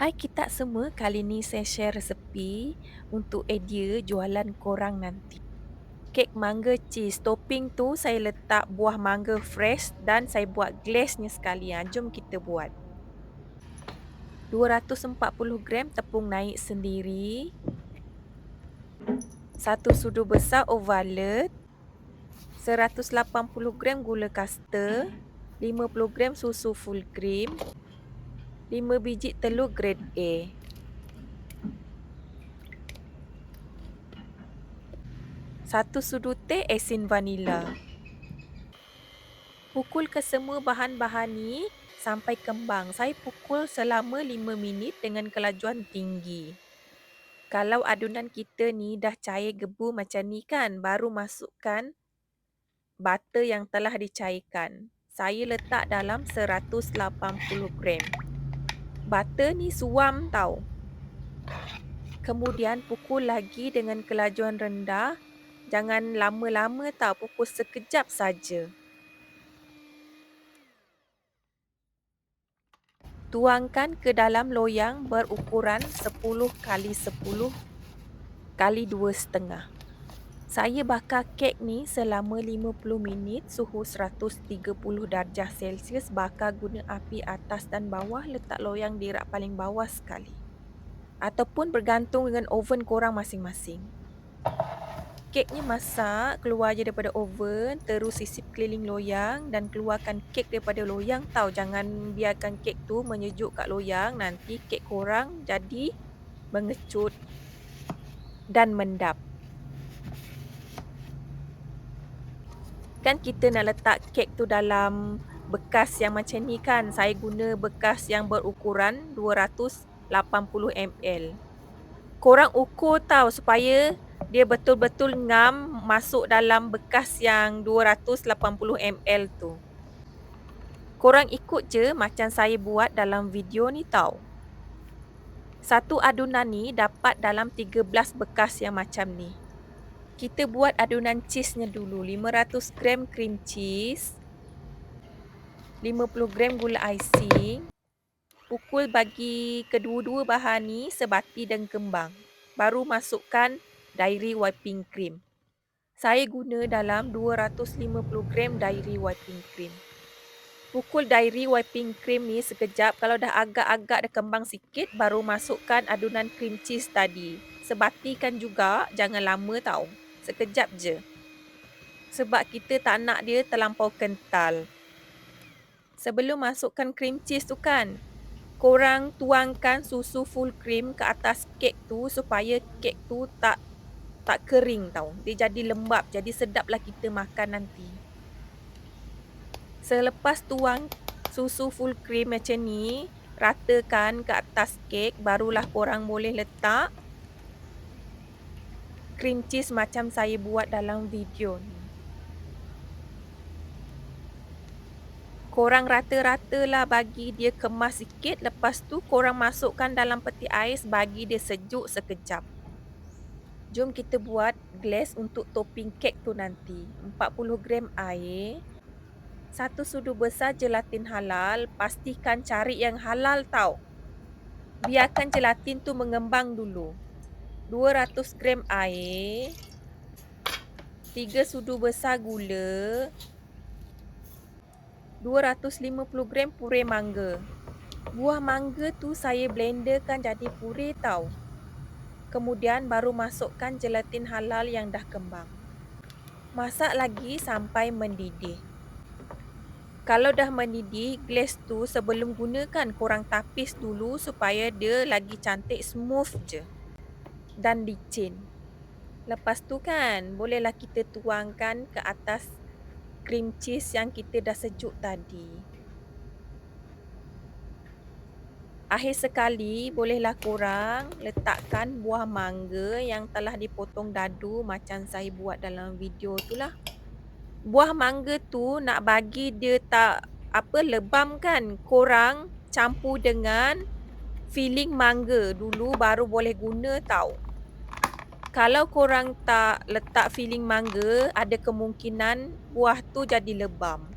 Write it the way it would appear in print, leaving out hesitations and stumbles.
Hai kita semua, kali ni saya share resepi untuk idea jualan korang nanti. Kek mangga cheese, topping tu saya letak buah mangga fresh dan saya buat glaze-nya sekalian. Jom kita buat. 240 gram tepung naik sendiri, 1 sudu besar ovalet, 180 gram gula kasta, 50 gram susu full cream, 5 biji telur grade A. Satu sudu teh asin vanila. Pukul ke semua bahan-bahan ni sampai kembang. Saya pukul selama 5 minit dengan kelajuan tinggi. Kalau adunan kita ni dah cair gebu macam ni kan, baru masukkan butter yang telah dicairkan. Saya letak dalam 180 gram. Butter ni suam tau. Kemudian pukul lagi dengan kelajuan rendah. Jangan lama-lama tau, pukul sekejap saja. Tuangkan ke dalam loyang berukuran 10 kali 10 kali 2,5. Saya bakar kek ni selama 50 minit suhu 130 darjah Celsius. Bakar guna api atas dan bawah. Letak loyang di rak paling bawah sekali. Ataupun bergantung dengan oven korang masing-masing. Keknya masak, keluar je daripada oven, terus sisip keliling loyang dan keluarkan kek daripada loyang tau. Jangan biarkan kek tu menyejuk kat loyang, nanti kek korang jadi mengecut dan mendap. Kan kita nak letak kek tu dalam bekas yang macam ni kan. Saya guna bekas yang berukuran 280 ml. Korang ukur tau supaya dia betul-betul ngam masuk dalam bekas yang 280 ml tu. Korang ikut je macam saya buat dalam video ni tau. Satu adunan ni dapat dalam 13 bekas yang macam ni. Kita buat adunan cheese-nya dulu. 500 gram cream cheese, 50 gram gula icing. Pukul bagi kedua-dua bahan ni sebati dan kembang. Baru masukkan dairy whipping cream. Saya guna dalam 250 gram dairy whipping cream. Pukul dairy whipping cream ni sekejap. Kalau dah agak-agak dah kembang sikit, baru masukkan adunan cream cheese tadi. Sebatikan juga, jangan lama tau. Sekejap je. Sebab kita tak nak dia terlampau kental. Sebelum masukkan cream cheese tu kan, korang tuangkan susu full cream ke atas kek tu supaya kek tu tak kering tau. Dia jadi lembap, jadi sedaplah kita makan nanti. Selepas tuang susu full cream macam ni, ratakan ke atas kek, barulah korang boleh letak cream cheese macam saya buat dalam video ni. Korang rata-ratalah bagi dia kemas sikit. Lepas tu korang masukkan dalam peti ais, bagi dia sejuk sekejap. Jom kita buat glaze untuk topping kek tu nanti. 40 gram air, 1 sudu besar gelatin halal. Pastikan cari yang halal tau. Biarkan gelatin tu mengembang dulu. 200 gram air, 3 sudu besar gula, 250 gram puree mangga. Buah mangga tu saya blenderkan jadi puree tau. Kemudian baru masukkan gelatin halal yang dah kembang. Masak lagi sampai mendidih. Kalau dah mendidih, glaze tu sebelum gunakan korang tapis dulu supaya dia lagi cantik, smooth je. Dan licin. Lepas tu kan, bolehlah kita tuangkan ke atas cream cheese yang kita dah sejuk tadi. Akhir sekali, bolehlah korang letakkan buah mangga yang telah dipotong dadu macam saya buat dalam video tu lah. Buah mangga tu nak bagi dia tak lebam kan, korang campur dengan filling mangga dulu baru boleh guna tau. Kalau korang tak letak filling mangga, ada kemungkinan buah tu jadi lebam.